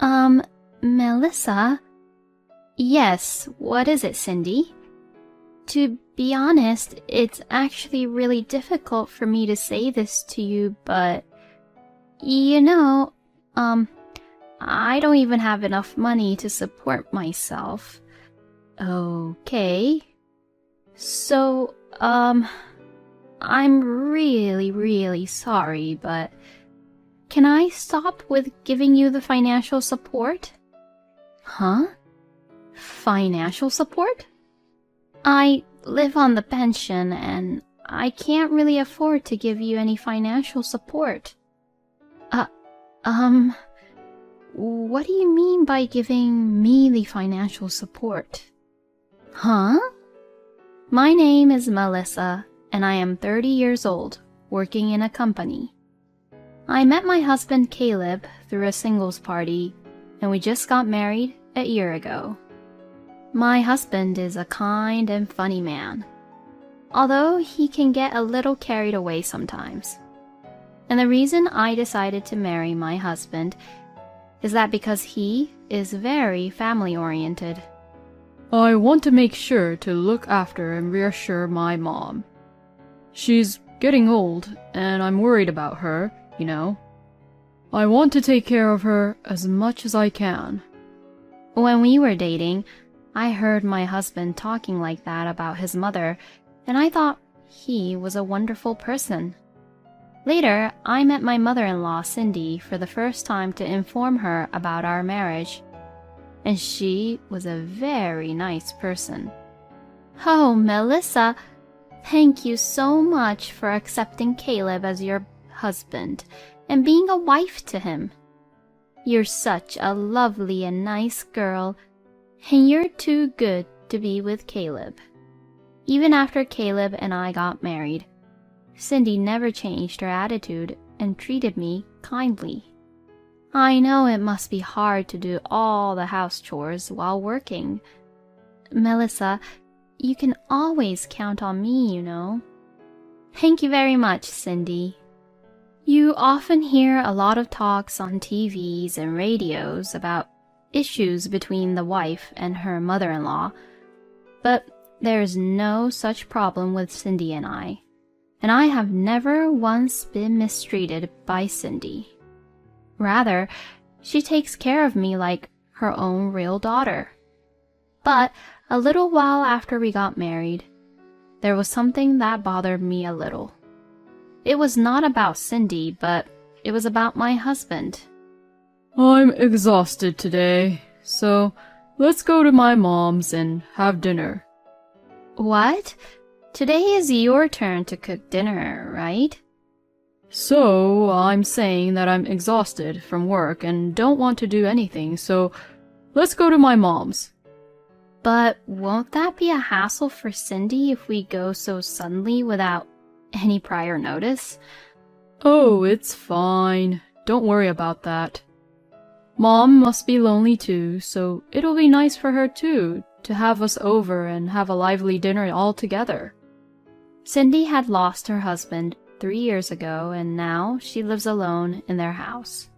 Um, Melissa? Yes, what is it, Cindy? To be honest, it's actually really difficult for me to say this to you, but... You know, I don't even have enough money to support myself. Okay. So, I'm really sorry, but can I stop with giving you the financial support? Huh? Financial support? I live on the pension and I can't really afford to give you any financial support. What do you mean by giving me the financial support? Huh? My name is Melissa, and I am 30 years old, working in a company. I met my husband Caleb through a singles party, and we just got married a year ago. My husband is a kind and funny man, although he can get a little carried away sometimes. And the reason I decided to marry my husband is that because he is very family-oriented. I want to make sure to look after and reassure my mom. She's getting old, and I'm worried about her, you know. I want to take care of her as much as I can. When we were dating, I heard my husband talking like that about his mother, and I thought he was a wonderful person. Later, I met my mother-in-law, Cindy, for the first time to inform her about our marriage. And she was a very nice person. Oh, Melissa, thank you so much for accepting Caleb as your husband and being a wife to him. You're such a lovely and nice girl, and you're too good to be with Caleb. Even after Caleb and I got married, Cindy never changed her attitude and treated me kindly. I know it must be hard to do all the house chores while working. Melissa, you can always count on me, you know. Thank you very much, Cindy. You often hear a lot of talks on TVs and radios about issues between the wife and her mother-in-law, but there's no such problem with Cindy and I have never once been mistreated by Cindy. Rather, she takes care of me like her own real daughter. But a little while after we got married, there was something that bothered me a little. It was not about Cindy, but it was about my husband. I'm exhausted today, so let's go to my mom's and have dinner. What? Today is your turn to cook dinner, right? So, I'm saying that I'm exhausted from work and don't want to do anything, so let's go to my mom's. But won't that be a hassle for Cindy if we go so suddenly without any prior notice? Oh, it's fine. Don't worry about that. Mom must be lonely too, so it'll be nice for her too to have us over and have a lively dinner all together. Cindy had lost her husband 3 years ago, and now she lives alone in their house.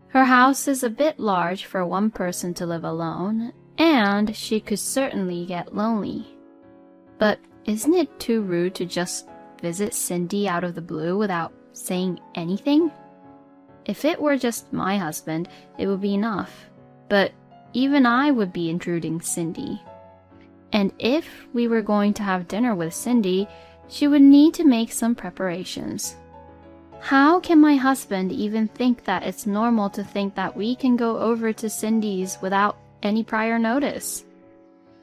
Her house is a bit large for one person to live alone, and she could certainly get lonely. But isn't it too rude to just visit Cindy out of the blue without saying anything? If it were just my husband, it would be enough, but even I would be intruding Cindy. And if we were going to have dinner with Cindy, she would need to make some preparations. How can my husband even think that it's normal to think that we can go over to Cindy's without any prior notice?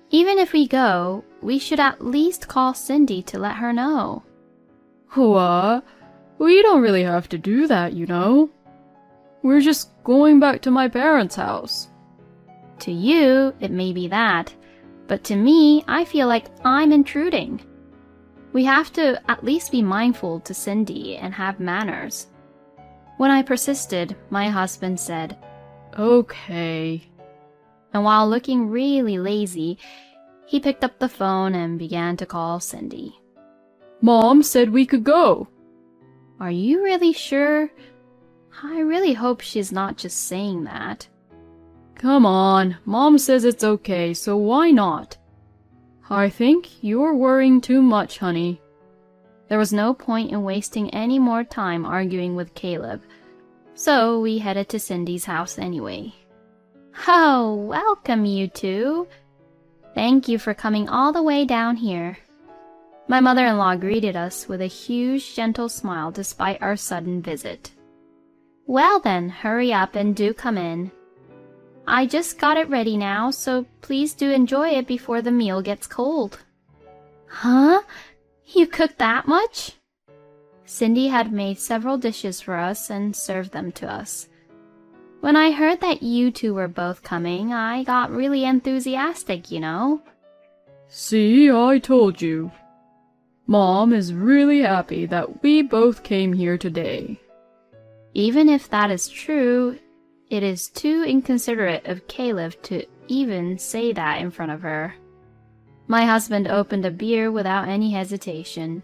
Even if we go, we should at least call Cindy to let her know. What? We don't really have to do that, you know. We're just going back to my parents' house. To you, it may be that, but to me, I feel like I'm intruding. We have to at least be mindful to Cindy and have manners. When I persisted, my husband said, Okay. And while looking really lazy, he picked up the phone and began to call Cindy. Mom said we could go. Are you really sure? I really hope she's not just saying that. Come on, Mom says it's okay, so why not? I think you're worrying too much, honey. There was no point in wasting any more time arguing with Caleb, so we headed to Cindy's house anyway. Oh, welcome you two. Thank you for coming all the way down here. My mother-in-law greeted us with a huge, gentle smile despite our sudden visit. Well then, hurry up and do come in. I just got it ready now, so please do enjoy it before the meal gets cold. Huh? You cooked that much? Cindy had made several dishes for us and served them to us. When I heard that you two were both coming, I got really enthusiastic, you know. See, I told you. Mom is really happy that we both came here today. Even if that is true, it is too inconsiderate of Caleb to even say that in front of her. My husband opened a beer without any hesitation,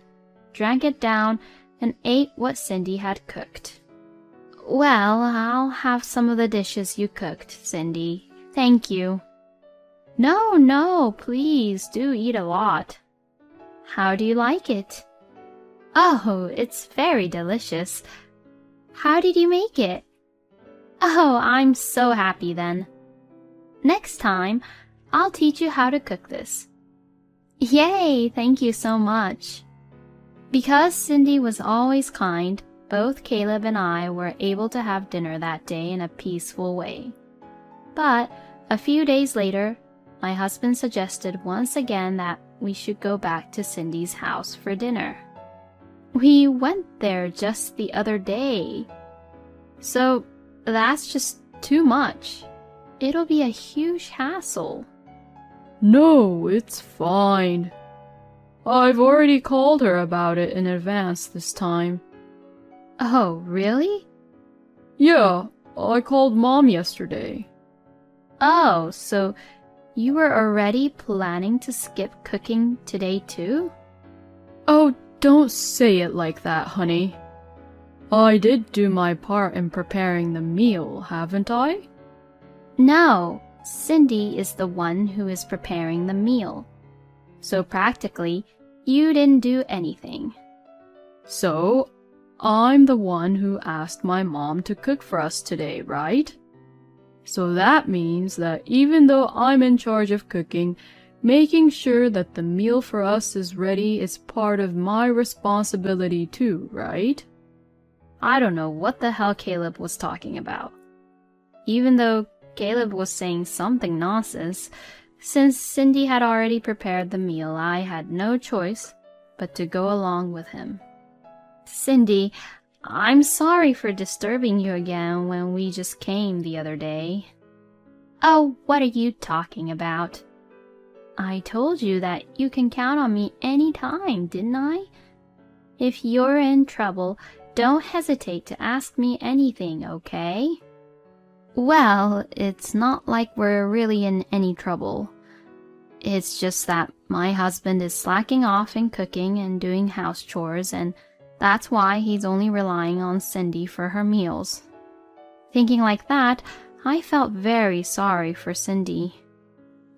drank it down, and ate what Cindy had cooked. Well, I'll have some of the dishes you cooked, Cindy. Thank you. No, please do eat a lot. How do you like it? Oh, it's very delicious. How did you make it? Oh, I'm so happy then. Next time, I'll teach you how to cook this. Yay, thank you so much. Because Cindy was always kind, both Caleb and I were able to have dinner that day in a peaceful way. But a few days later, my husband suggested once again that we should go back to Cindy's house for dinner. We went there just the other day. So that's just too much. It'll be a huge hassle. No, it's fine. I've already called her about it in advance this time. Oh, really? Yeah, I called Mom yesterday. Oh, so you were already planning to skip cooking today too? Oh, don't say it like that, honey. I did do my part in preparing the meal, haven't I? No, Cindy is the one who is preparing the meal. So practically, you didn't do anything. So, I'm the one who asked my mom to cook for us today, right? So that means that even though I'm in charge of cooking, making sure that the meal for us is ready is part of my responsibility too, right? I don't know what the hell Caleb was talking about. Even though Caleb was saying something nonsense, since Cindy had already prepared the meal, I had no choice but to go along with him. Cindy, I'm sorry for disturbing you again when we just came the other day. Oh, what are you talking about? I told you that you can count on me any time, didn't I? If you're in trouble, don't hesitate to ask me anything, okay? Well, it's not like we're really in any trouble. It's just that my husband is slacking off in cooking and doing house chores, and that's why he's only relying on Cindy for her meals. Thinking like that, I felt very sorry for Cindy.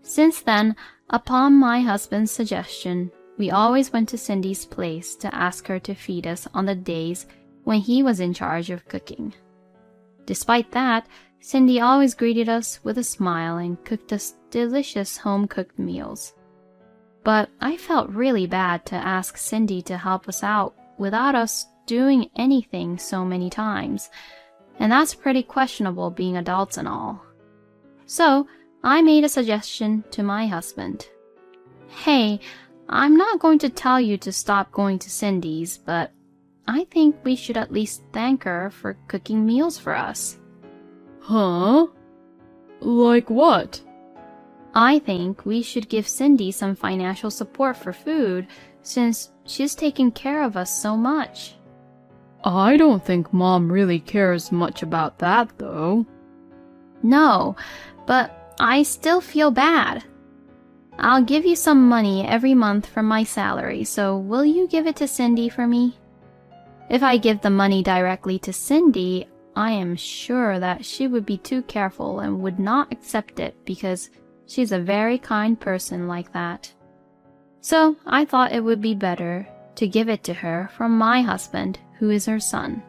Since then, upon my husband's suggestion, we always went to Cindy's place to ask her to feed us on the days when he was in charge of cooking. Despite that, Cindy always greeted us with a smile and cooked us delicious home-cooked meals. But I felt really bad to ask Cindy to help us out without us doing anything so many times, and that's pretty questionable being adults and all. So I made a suggestion to my husband. Hey, I'm not going to tell you to stop going to Cindy's, but I think we should at least thank her for cooking meals for us. Huh? Like what? I think we should give Cindy some financial support for food, since she's taken care of us so much. I don't think Mom really cares much about that, though. No, but I still feel bad. I'll give you some money every month from my salary, so will you give it to Cindy for me? If I give the money directly to Cindy, I am sure that she would be too careful and would not accept it because she's a very kind person like that. So I thought it would be better to give it to her from my husband, who is her son.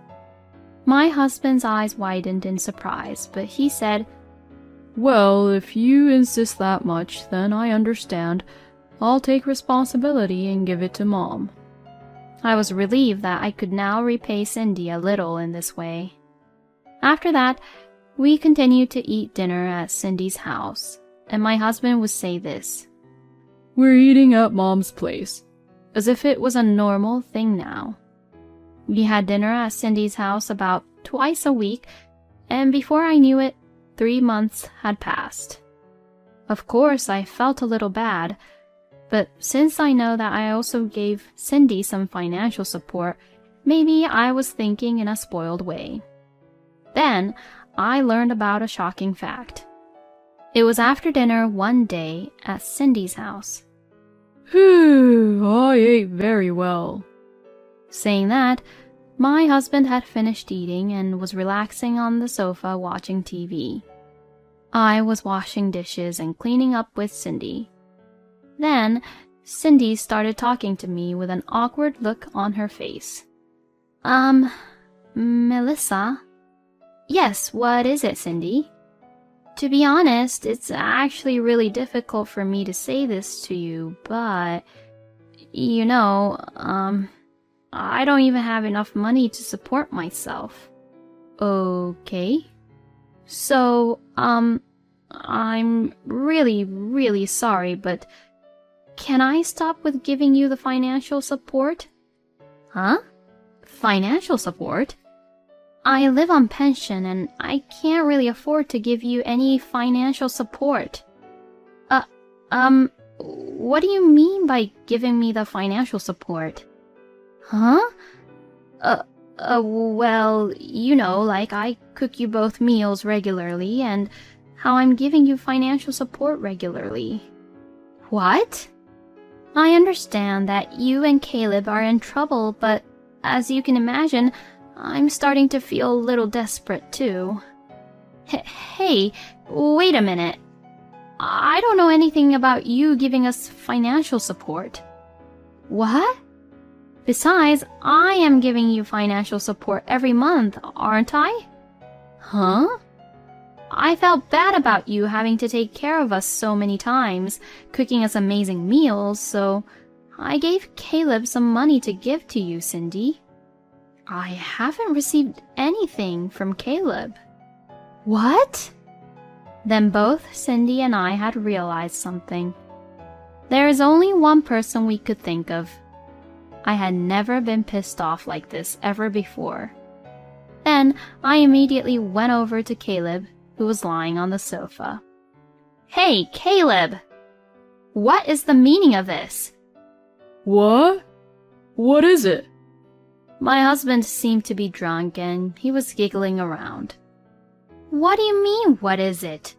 My husband's eyes widened in surprise, but he said, Well, if you insist that much, then I understand. I'll take responsibility and give it to Mom. I was relieved that I could now repay Cindy a little in this way. After that, we continued to eat dinner at Cindy's house, and my husband would say this, We're eating at Mom's place. as if it was a normal thing now. We had dinner at Cindy's house about twice a week, and before I knew it, 3 months had passed. Of course, I felt a little bad, but since I know that I also gave Cindy some financial support, maybe I was thinking in a spoiled way. Then, I learned about a shocking fact. It was after dinner one day at Cindy's house. Phew, I ate very well. Saying that, my husband had finished eating and was relaxing on the sofa watching TV. I was washing dishes and cleaning up with Cindy. Then, Cindy started talking to me with an awkward look on her face. Melissa? Yes, what is it, Cindy? To be honest, it's actually really difficult for me to say this to you, but, I don't even have enough money to support myself. Okay. So, I'm really, really sorry, but can I stop with giving you the financial support? Huh? Financial support? I live on pension and I can't really afford to give you any financial support. What do you mean by giving me the financial support? Huh? Well, like I cook you both meals regularly and how I'm giving you financial support regularly. What? I understand that you and Caleb are in trouble, but as you can imagine, I'm starting to feel a little desperate too. Hey, wait a minute. I don't know anything about you giving us financial support. What? Besides, I am giving you financial support every month, aren't I? Huh? I felt bad about you having to take care of us so many times, cooking us amazing meals, so I gave Caleb some money to give to you, Cindy. I haven't received anything from Caleb. What? Then both Cindy and I had realized something. There is only one person we could think of. I had never been pissed off like this ever before. Then I immediately went over to Caleb, who was lying on the sofa. Hey, Caleb! What is the meaning of this? What? What is it? My husband seemed to be drunk and he was giggling around. What do you mean, what is it?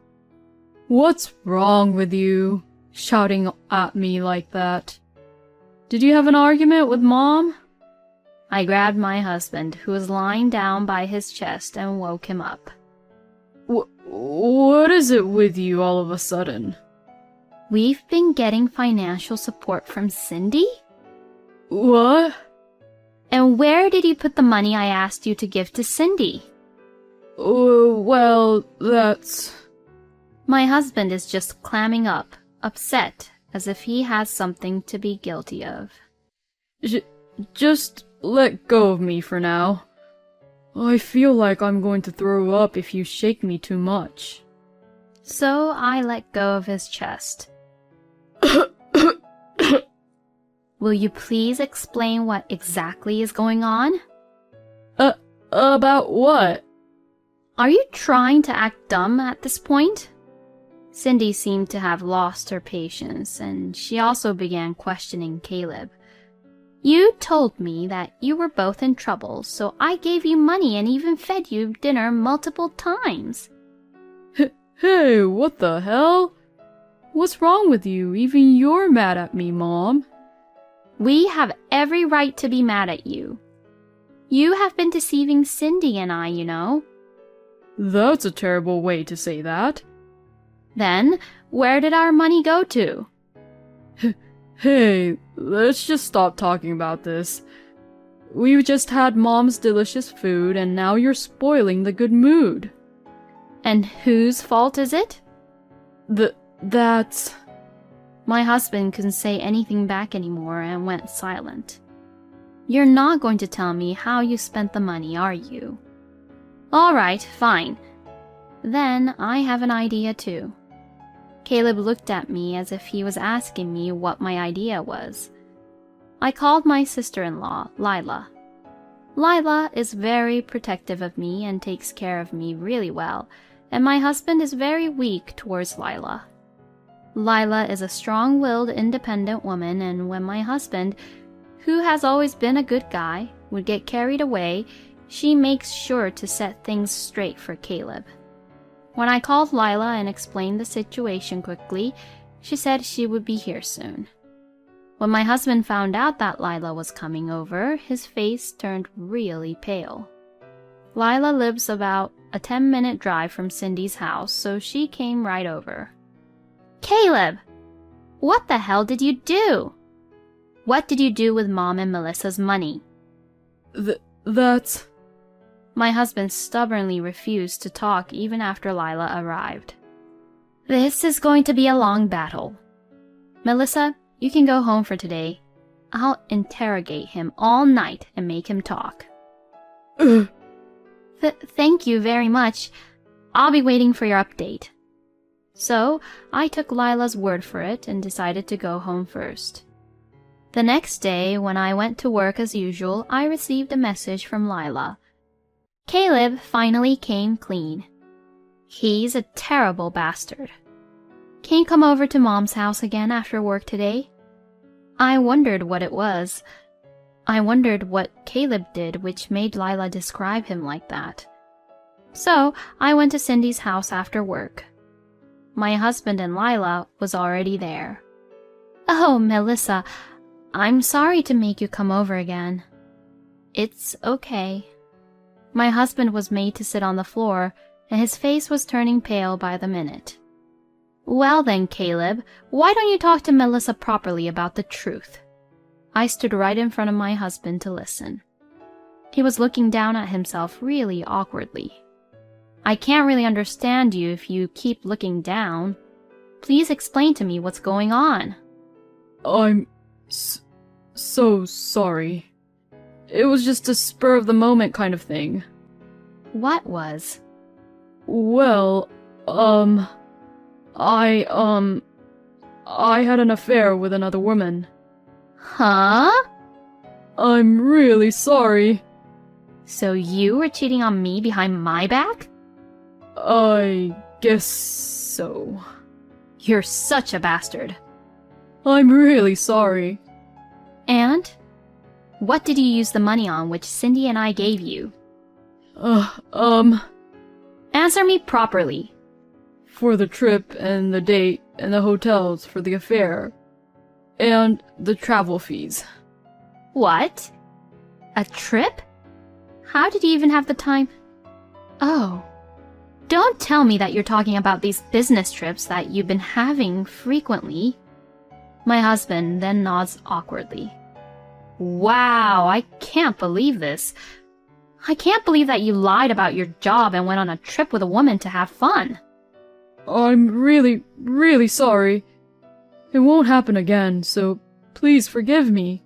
What's wrong with you? Shouting at me like that. Did you have an argument with Mom? I grabbed my husband, who was lying down by his chest, and woke him up. What is it with you all of a sudden? We've been getting financial support from Cindy? What? And where did you put the money I asked you to give to Cindy? Well, that's... My husband is just clamming up, upset, as if he has something to be guilty of. Just let go of me for now. I feel like I'm going to throw up if you shake me too much. So I let go of his chest. Will you please explain what exactly is going on? About what? Are you trying to act dumb at this point? Cindy seemed to have lost her patience, and she also began questioning Caleb. You told me that you were both in trouble, so I gave you money and even fed you dinner multiple times. Hey, what the hell? What's wrong with you? Even you're mad at me, Mom. We have every right to be mad at you. You have been deceiving Cindy and I, That's a terrible way to say that. Then, where did our money go to? Hey, let's just stop talking about this. We've just had Mom's delicious food and now you're spoiling the good mood. And whose fault is it? That's... My husband couldn't say anything back anymore and went silent. You're not going to tell me how you spent the money, are you? All right, fine. Then I have an idea too. Caleb looked at me as if he was asking me what my idea was. I called my sister-in-law, Lila. Lila is very protective of me and takes care of me really well, and my husband is very weak towards Lila. Lila is a strong-willed, independent woman, and when my husband, who has always been a good guy, would get carried away, she makes sure to set things straight for Caleb. When I called Lila and explained the situation quickly, she said she would be here soon. When my husband found out that Lila was coming over, his face turned really pale. Lila lives about a 10-minute drive from Cindy's house, so she came right over. Caleb! What the hell did you do? What did you do with Mom and Melissa's money? That's... My husband stubbornly refused to talk even after Lila arrived. This is going to be a long battle. Melissa, you can go home for today. I'll interrogate him all night and make him talk. Thank you very much. I'll be waiting for your update. So, I took Lila's word for it and decided to go home first. The next day, when I went to work as usual, I received a message from Lila. Caleb finally came clean. He's a terrible bastard. Can you come over to Mom's house again after work today? I wondered what it was. I wondered what Caleb did which made Lila describe him like that. So, I went to Cindy's house after work. My husband and Lila was already there. Oh, Melissa, I'm sorry to make you come over again. It's okay. My husband was made to sit on the floor, and his face was turning pale by the minute. Well then, Caleb, why don't you talk to Melissa properly about the truth? I stood right in front of my husband to listen. He was looking down at himself really awkwardly. I can't really understand you if you keep looking down. Please explain to me what's going on. I'm so sorry. It was just a spur-of-the-moment kind of thing. What was? Well, I had an affair with another woman. Huh? I'm really sorry. So you were cheating on me behind my back? I guess so. You're such a bastard. I'm really sorry. And? What did you use the money on which Cindy and I gave you? Answer me properly. For the trip and the date and the hotels for the affair. And the travel fees. What? A trip? How did you even have the time? Oh. Don't tell me that you're talking about these business trips that you've been having frequently. My husband then nods awkwardly. Wow, I can't believe this. I can't believe that you lied about your job and went on a trip with a woman to have fun. I'm really, really sorry. It won't happen again, so please forgive me.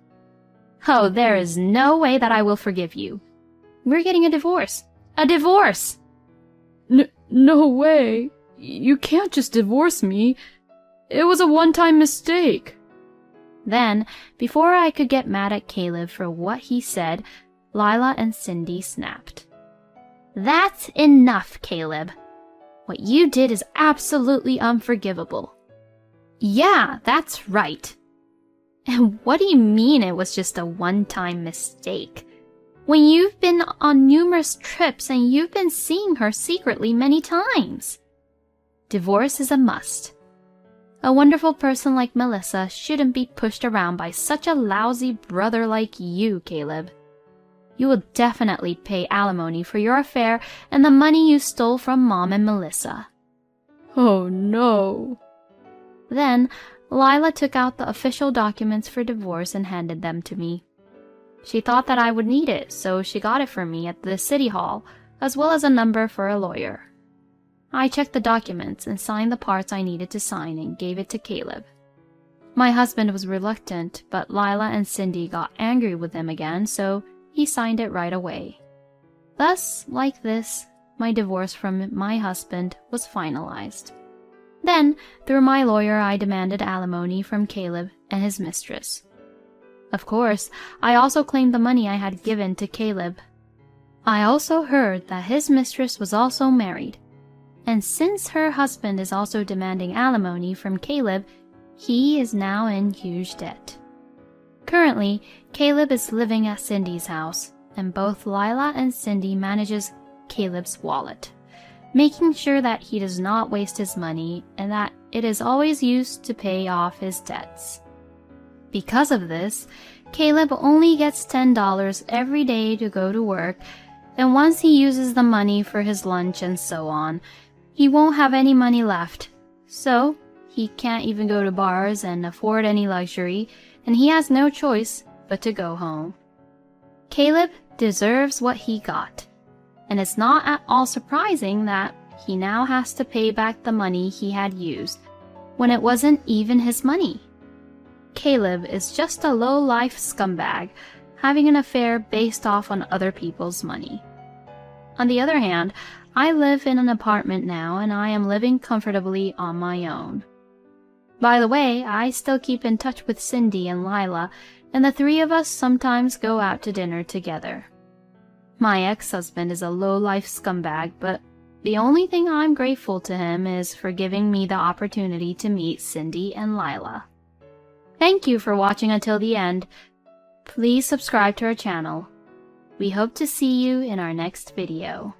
Oh, there is no way that I will forgive you. We're getting a divorce. A divorce! No way. You can't just divorce me. It was a one-time mistake. Then, before I could get mad at Caleb for what he said, Lila and Cindy snapped. That's enough, Caleb. What you did is absolutely unforgivable. Yeah, that's right. And what do you mean it was just a one-time mistake? When you've been on numerous trips and you've been seeing her secretly many times. Divorce is a must. A wonderful person like Melissa shouldn't be pushed around by such a lousy brother like you, Caleb. You will definitely pay alimony for your affair and the money you stole from Mom and Melissa." Oh no. Then, Lila took out the official documents for divorce and handed them to me. She thought that I would need it, so she got it for me at the city hall, as well as a number for a lawyer. I checked the documents and signed the parts I needed to sign and gave it to Caleb. My husband was reluctant, but Lila and Cindy got angry with him again, so he signed it right away. Thus, like this, my divorce from my husband was finalized. Then, through my lawyer, I demanded alimony from Caleb and his mistress. Of course, I also claimed the money I had given to Caleb. I also heard that his mistress was also married, and since her husband is also demanding alimony from Caleb, he is now in huge debt. Currently, Caleb is living at Cindy's house, and both Lila and Cindy manages Caleb's wallet, making sure that he does not waste his money and that it is always used to pay off his debts. Because of this, Caleb only gets $10 every day to go to work, and once he uses the money for his lunch and so on, he won't have any money left, so he can't even go to bars and afford any luxury, and he has no choice but to go home. Caleb deserves what he got, and it's not at all surprising that he now has to pay back the money he had used when it wasn't even his money. Caleb is just a low-life scumbag, having an affair based off on other people's money. On the other hand, I live in an apartment now and I am living comfortably on my own. By the way, I still keep in touch with Cindy and Lila, and the three of us sometimes go out to dinner together. My ex-husband is a low-life scumbag, but the only thing I'm grateful to him is for giving me the opportunity to meet Cindy and Lila. Thank you for watching until the end. Please subscribe to our channel. We hope to see you in our next video.